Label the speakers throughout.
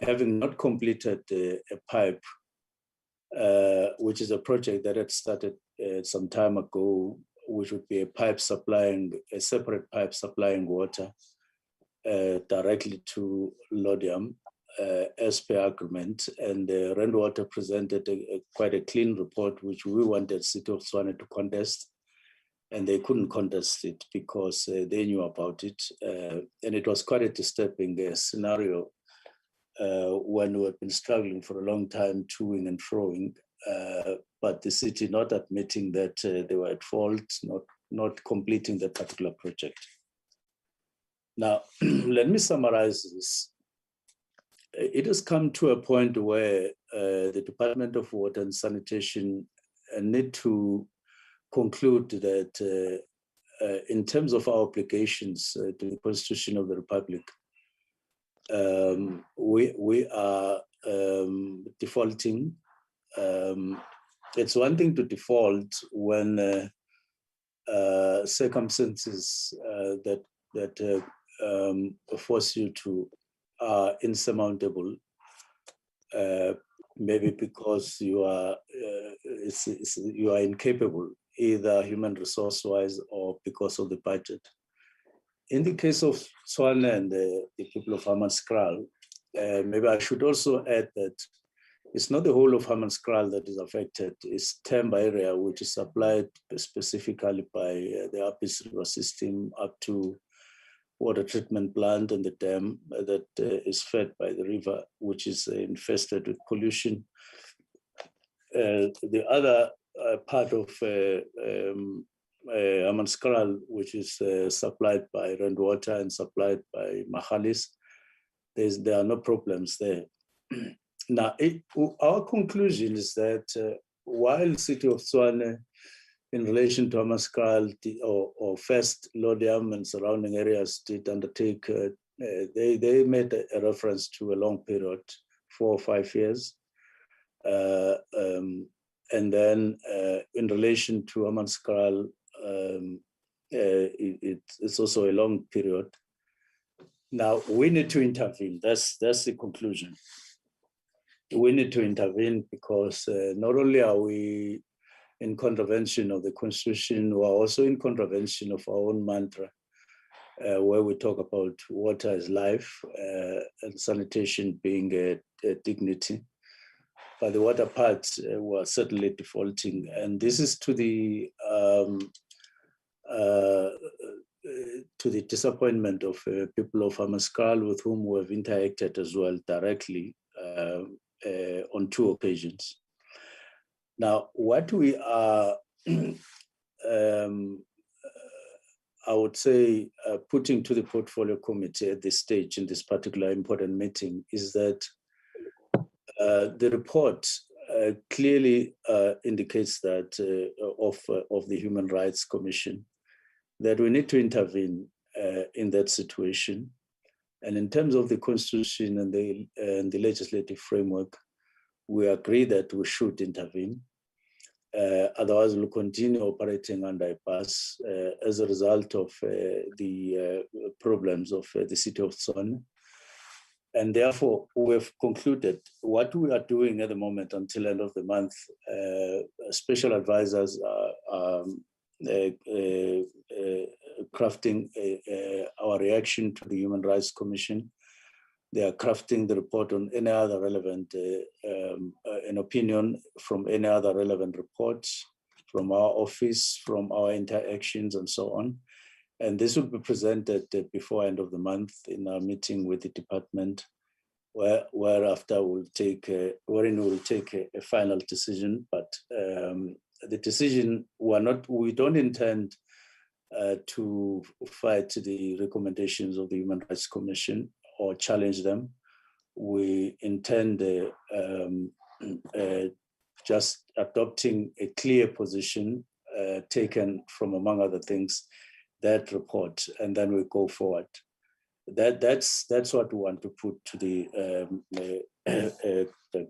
Speaker 1: having not completed a pipe, which is a project that had started some time ago, which would be a separate pipe supplying water directly to Lodium as per agreement. And Randwater presented quite a clean report, which we wanted City of Tshwane to contest. And they couldn't contest it because they knew about it. And it was quite a disturbing scenario when we had been struggling for a long time, toing and froing, but the city not admitting that they were at fault, not completing that particular project. Now, let me summarize this. It has come to a point where the Department of Water and Sanitation need to conclude that in terms of our obligations to the Constitution of the Republic, we are defaulting. It's one thing to default when circumstances that force you to are insurmountable, maybe because you are incapable, either human resource-wise or because of the budget. In the case of Tshwane and the people of Hammanskraal, maybe I should also add that it's not the whole of Hammanskraal that is affected. It's Themba area, which is supplied specifically by the Vaal River System up to water treatment plant and the dam that is fed by the river, which is infested with pollution. The other part of Hammanskraal, which is supplied by Randwater and supplied by Mahalis, there are no problems there. Now, our conclusion is that while City of Tshwane, in relation to Hammanskraal or first Lodium and surrounding areas, did undertake, they made a reference to a long period, 4 or 5 years. And then in relation to Hammanskraal, it's also a long period. Now, we need to intervene. That's the conclusion. We need to intervene because not only are we in contravention of the Constitution, we are also in contravention of our own mantra, where we talk about water as life and sanitation being a dignity. But the water part were certainly defaulting, and this is to the disappointment of people of Hammanskraal, with whom we have interacted as well directly on 2 occasions. Now, what we are, I would say, putting to the portfolio committee at this stage in this particular important meeting is that the report clearly indicates that of the Human Rights Commission, that we need to intervene in that situation. And in terms of the Constitution and the legislative framework, we agree that we should intervene. Otherwise, we'll continue operating under a pass as a result of the problems of the City of Tshwane. And therefore, we've concluded what we are doing at the moment until the end of the month. Special advisors are crafting our reaction to the Human Rights Commission. They are crafting the report on any other relevant, an opinion from any other relevant reports from our office, from our interactions and so on. And this will be presented before end of the month in our meeting with the department, whereafter we'll take, wherein we'll take a final decision. But the decision, we don't intend to fight the recommendations of the Human Rights Commission or challenge them. We intend just adopting a clear position taken from, among other things, that report, and then we go forward. That's what we want to put to the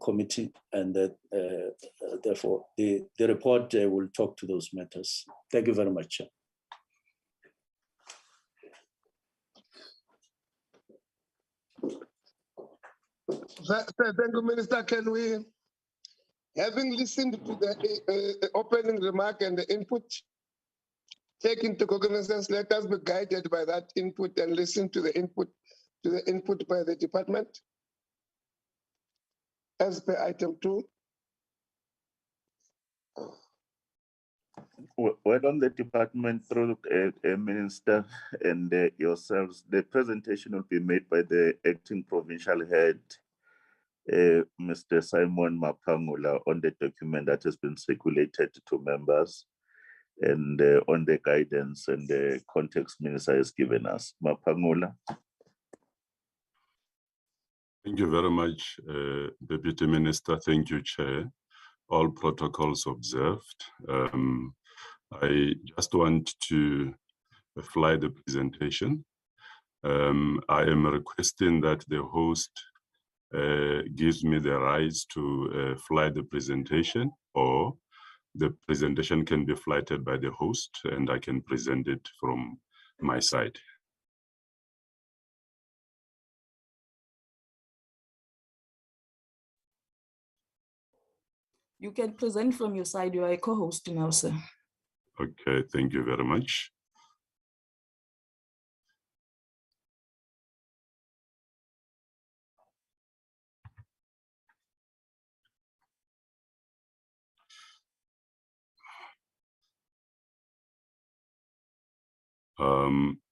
Speaker 1: committee, and that therefore the report will talk to those matters. Thank you very much.
Speaker 2: Thank you, Minister. Can we, having listened to the opening remark and the input, take into cognizance, let us be guided by that input and listen to the input by the department as per item 2.
Speaker 3: Why don't the department through Minister and yourselves, the presentation will be made by the acting provincial head, Mr. Simon Mapangula, on the document that has been circulated to members and on the guidance and the context Minister has given us. Mapangula.
Speaker 4: Thank you very much, Deputy Minister. Thank you, Chair. All protocols observed. I just want to fly the presentation. I am requesting that the host gives me the rights to fly the presentation, or the presentation can be flighted by the host and I can present it from my side.
Speaker 5: You can present from your side. You are a co-host now, sir.
Speaker 4: Okay, thank you very much.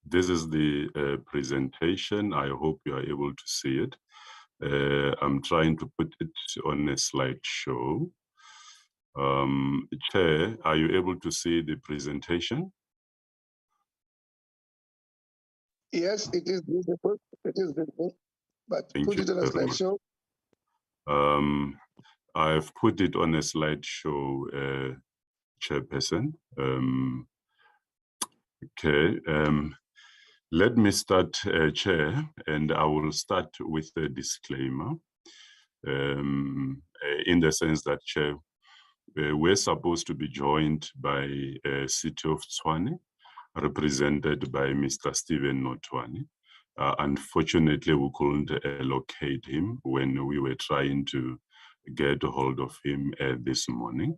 Speaker 4: This is the presentation. I hope you are able to see it. I'm trying to put it on a slideshow. Chair, are you able to see the presentation?
Speaker 2: Yes, it is visible. It is visible, but
Speaker 4: Thank
Speaker 2: put
Speaker 4: you
Speaker 2: it on a
Speaker 4: very much.
Speaker 2: slideshow.
Speaker 4: I've put it on a slideshow, Chairperson. Okay. Let me start, Chair, and I will start with a disclaimer. In the sense that, Chair, we're supposed to be joined by City of Tshwane, represented by Mr. Stephen Notwani. Unfortunately, we couldn't locate him when we were trying to get a hold of him this morning.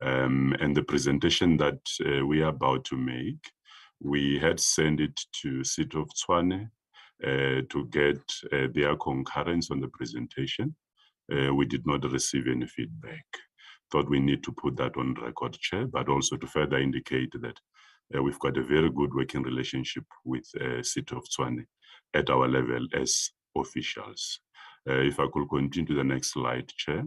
Speaker 4: And the presentation that we are about to make, we had sent it to City of Tshwane to get their concurrence on the presentation. We did not receive any feedback. Thought we need to put that on record, Chair, but also to further indicate that we've got a very good working relationship with City of Tshwane at our level as officials. If I could continue to the next slide, Chair.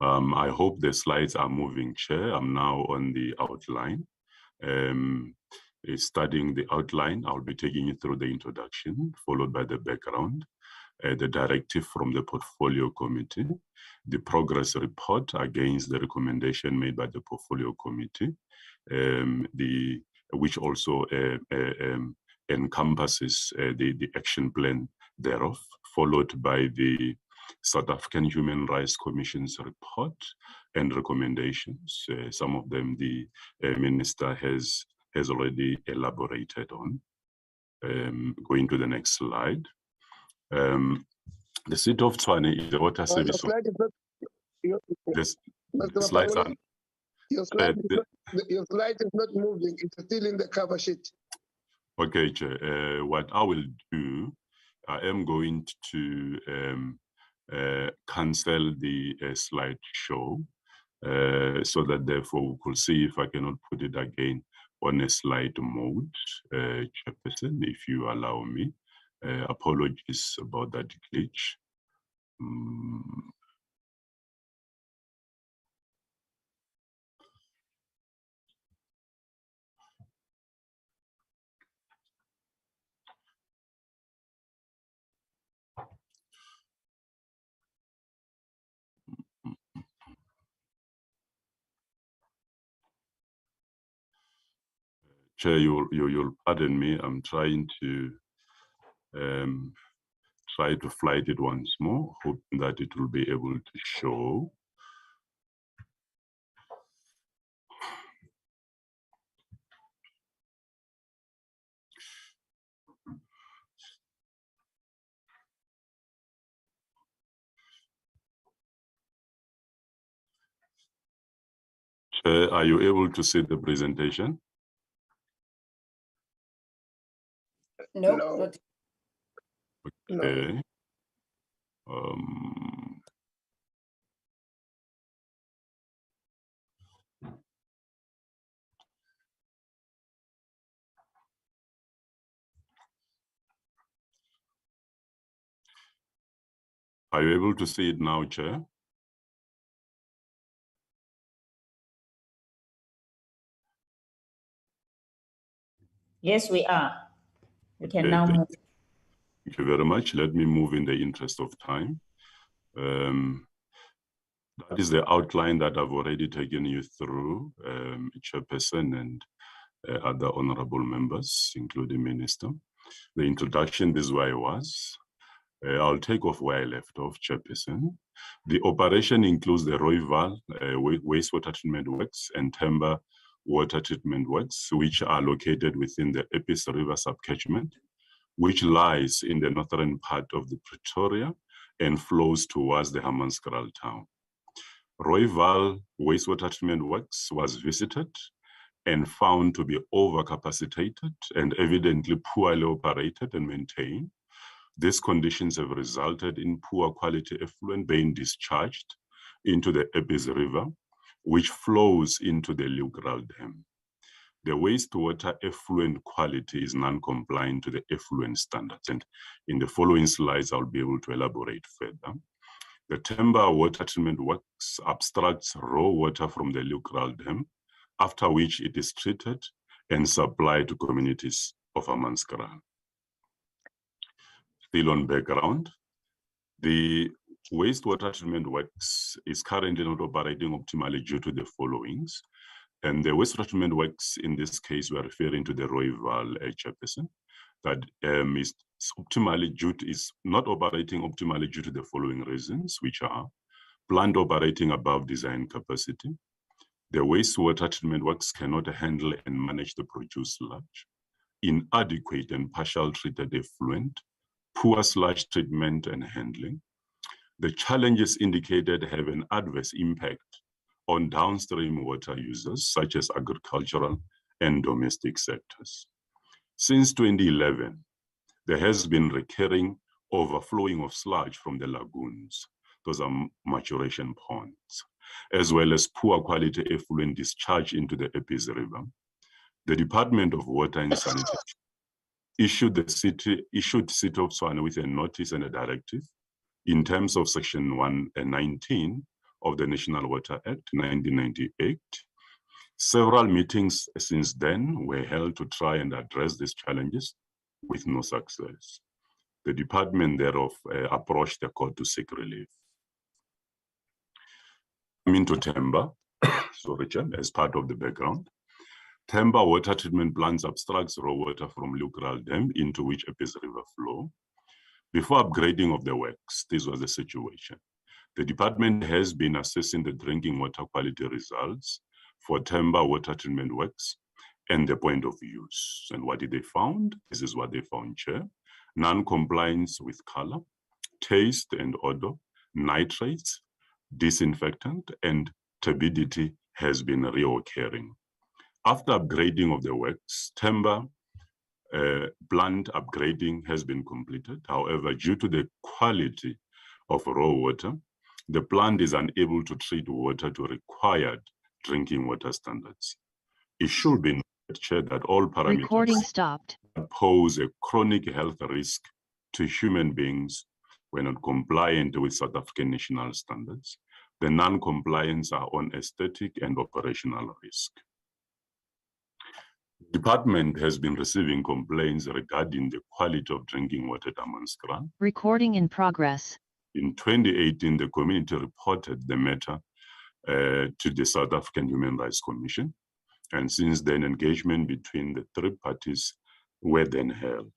Speaker 4: I hope the slides are moving, Chair. I'm now on the outline. Studying the outline, I'll be taking you through the introduction, followed by the background, the directive from the portfolio committee, the progress report against the recommendation made by the portfolio committee, which also encompasses the action plan thereof, followed by the South African Human Rights Commission's report and recommendations. Some of them the minister has already elaborated on. Going to the next slide. The City of Tshwane is the water service. Slides are,
Speaker 2: your slide is not moving. It's still in the cover sheet.
Speaker 4: Okay, Chair. What I will do, I am going to cancel the slideshow so that therefore we could see if I cannot put it again on a slide mode, Chairperson, if you allow me. Apologies about that glitch. Chair, you'll pardon me. I'm trying to flight it once more, hoping that it will be able to show. Are you able to see the presentation?
Speaker 5: No,
Speaker 2: No.
Speaker 5: not
Speaker 2: No.
Speaker 4: Okay. Are you able to see it now, Chair?
Speaker 6: Yes, we are. We can
Speaker 4: Okay,
Speaker 6: now move.
Speaker 4: Thank you very much. Let me move in the interest of time. That is the outline that I've already taken you through, Chairperson and other honorable members, including Minister. The introduction, this is where I was. I'll take off where I left off, Chairperson. The operation includes the Rooiwal wastewater treatment works and Temba water treatment works, which are located within the Epis River subcatchment, which lies in the northern part of the Pretoria and flows towards the Hammanskraal town. Rooiwal wastewater treatment works was visited and found to be overcapacitated and evidently poorly operated and maintained. These conditions have resulted in poor quality effluent being discharged into the Epis River, which flows into the Rooiwal Dam. The wastewater effluent quality is non-compliant to the effluent standards, and in the following slides, I'll be able to elaborate further. The Temba water treatment works abstracts raw water from the Rooiwal Dam, after which it is treated and supplied to communities of Hammanskraal. Still on background, the wastewater treatment works is currently not operating optimally due to the followings. And the wastewater treatment works, in this case, we're referring to the Rooiwal Chairperson, that is not operating optimally due to the following reasons, which are plant operating above design capacity. The wastewater treatment works cannot handle and manage the produced sludge, inadequate and partial treated effluent, poor sludge treatment and handling. The challenges indicated have an adverse impact on downstream water users, such as agricultural and domestic sectors. Since 2011, there has been recurring overflowing of sludge from the lagoons, those are maturation ponds, as well as poor quality effluent discharge into the Epis River. The Department of Water and Sanitation issued the City of Tshwane with a notice and a directive in terms of Section 119 of the National Water Act 1998. Several meetings since then were held to try and address these challenges with no success. The department thereof approached the court to seek relief. Coming to Temba, sorry, Chair, as part of the background. Temba water treatment plants abstracts raw water from Rooiwal Dam into which Epis River flow. Before upgrading of the works, this was the situation. The department has been assessing the drinking water quality results for Temba water treatment works and the point of use. And what did they found? This is what they found, Chair. Non-compliance with color, taste and odor, nitrates, disinfectant, and turbidity has been reoccurring. After upgrading of the works, Temba plant upgrading has been completed. However, due to the quality of raw water, the plant is unable to treat water to required drinking water standards. It should be noted, Chair, that all parameters pose a chronic health risk to human beings when not compliant with South African national standards. The non-compliance are on aesthetic and operational risk. The department has been receiving complaints regarding the quality of drinking water at Hammanskraal.
Speaker 7: Recording in progress.
Speaker 4: In 2018, the community reported the matter to the South African Human Rights Commission. And since then, engagement between the three parties were then held.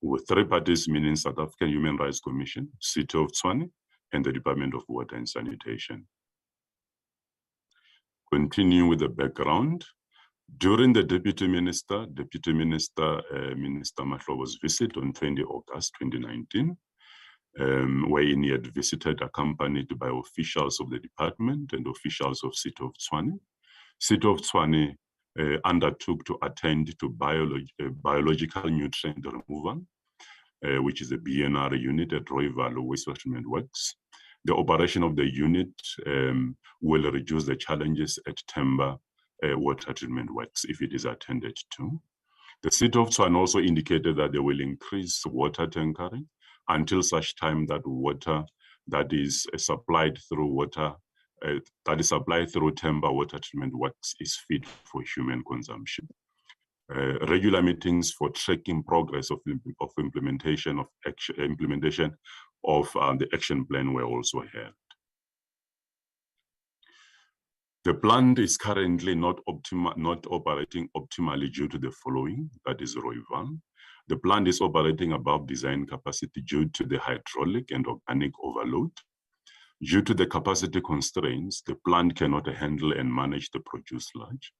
Speaker 4: With three parties meaning South African Human Rights Commission, City of Tshwane, and the Department of Water and Sanitation. Continuing with the background, during the Deputy Minister Mahlobo's visit on 20 August 2019, wherein he had visited accompanied by officials of the department and officials of City of Tshwane, City of Tshwane undertook to attend to biological nutrient removal, which is a BNR unit at Rooiwal Waste Treatment Works. The operation of the unit will reduce the challenges at Themba Water Treatment Works if it is attended to. The City of Tshwane also indicated that they will increase water tankering until such time that water that is supplied through Themba Water Treatment Works is fit for human consumption. Regular meetings for tracking progress of implementation of the action plan were also held. The plant is currently not operating optimally due to the following, that is Rooiwal. The plant is operating above design capacity due to the hydraulic and organic overload. Due to the capacity constraints, the plant cannot handle and manage the produced sludge.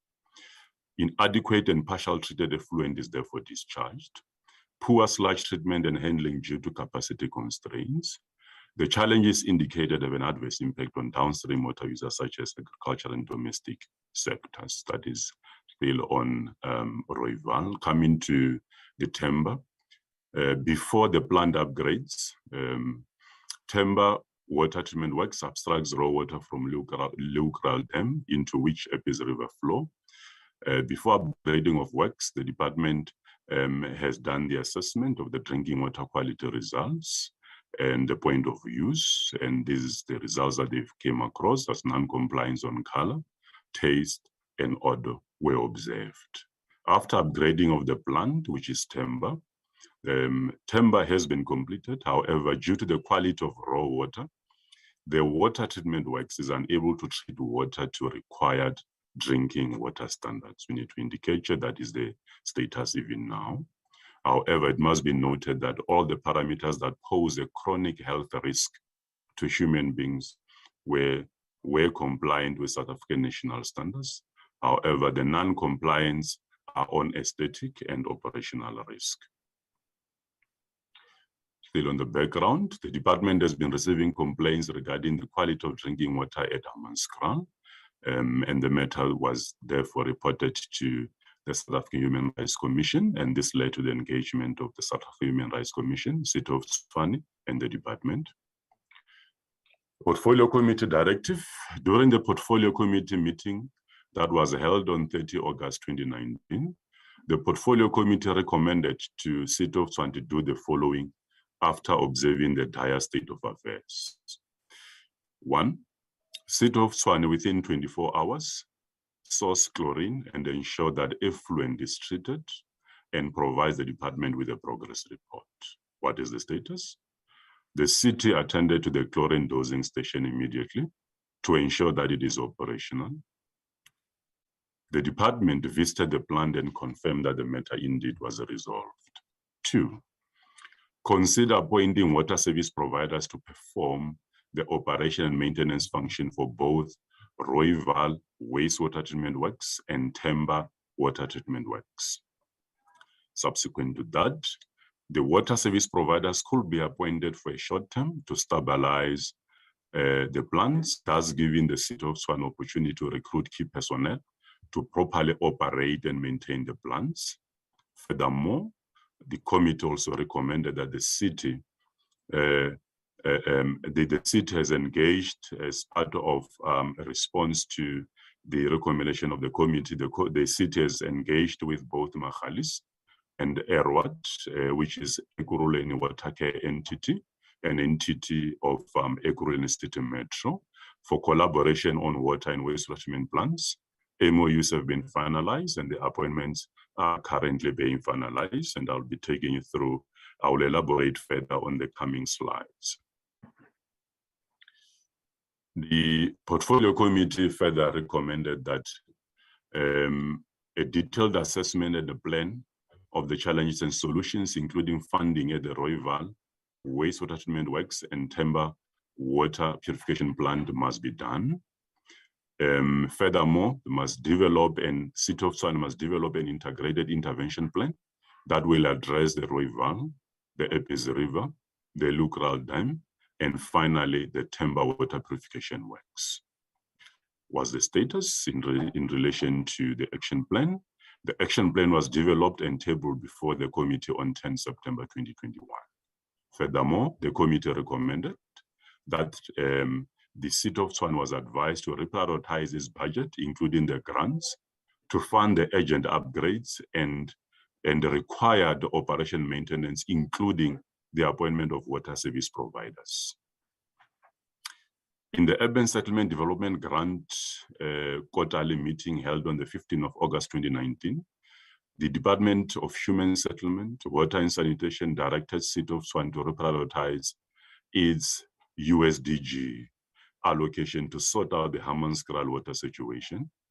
Speaker 4: Inadequate and partial treated effluent is therefore discharged. Poor sludge treatment and handling due to capacity constraints. The challenges indicated have an adverse impact on downstream water users such as agriculture and domestic sectors. That is still on Rooiwal. Coming to the Themba. Before the plant upgrades, Themba Water Treatment Works abstracts raw water from Rooiwal Dam into which Epis River flow. Before upgrading of works, the department has done the assessment of the drinking water quality results and the point of use, and this is the results that they've came across as non-compliance on color, taste, and odor were observed. After upgrading of the plant, which is Themba, Themba has been completed. However, due to the quality of raw water, the water treatment works is unable to treat water to required drinking water standards. We need to indicate that is the status even now. However, it must be noted that all the parameters that pose a chronic health risk to human beings were compliant with South African national standards. However, the non-compliance are on aesthetic and operational risk. Still on the background, the department has been receiving complaints regarding the quality of drinking water at Hammanskraal, and the matter was therefore reported to the South African Human Rights Commission, and this led to the engagement of the South African Human Rights Commission, City of Tshwane, and the department. Portfolio Committee Directive. During the Portfolio Committee meeting that was held on 30 August 2019, the Portfolio Committee recommended to City of Tshwane to do the following after observing the dire state of affairs. 1, City of Tshwane within 24 hours source chlorine and ensure that effluent is treated and provides the department with a progress report. What is the status? The city attended to the chlorine dosing station immediately to ensure that it is operational. The department visited the plant and confirmed that the matter indeed was resolved. 2, consider appointing water service providers to perform the operation and maintenance function for both Rooiwal Wastewater Treatment Works and Themba Water Treatment Works. Subsequent to that, the water service providers could be appointed for a short term to stabilize the plants, thus giving the City of Tshwane opportunity to recruit key personnel to properly operate and maintain the plants. Furthermore, the committee also recommended that the city has engaged as part of a response to the recommendation of the committee. The city has engaged with both Magalies and Erwat, which is Ekurhuleni Water Care Entity, an entity of Ekurhuleni City Metro, for collaboration on water and waste treatment plants. MOUs have been finalized and the appointments are currently being finalized, and I'll be taking you through. I will elaborate further on the coming slides. The Portfolio Committee further recommended that a detailed assessment and a plan of the challenges and solutions, including funding at the Rooiwal Wastewater Treatment Works and Themba Water Purification Plant must be done. Furthermore, City of Tshwane must develop an integrated intervention plan that will address the Rooiwal, the Epis River, the Rooiwal Dam, and finally the Themba Water Purification Works. was the status in relation to the action plan. The action plan was developed and tabled before the committee on 10 September 2021. Furthermore, the committee recommended that the City of Tshwane was advised to reprioritize its budget, including the grants, to fund the urgent upgrades and the required operation maintenance, including the appointment of water service providers. In the Urban Settlement Development Grant quarterly meeting held on the 15th of August 2019, the Department of Human Settlement, Water and Sanitation directed City of Tshwane to reprioritize its USDG allocation to sort out the Hammanskraal water situation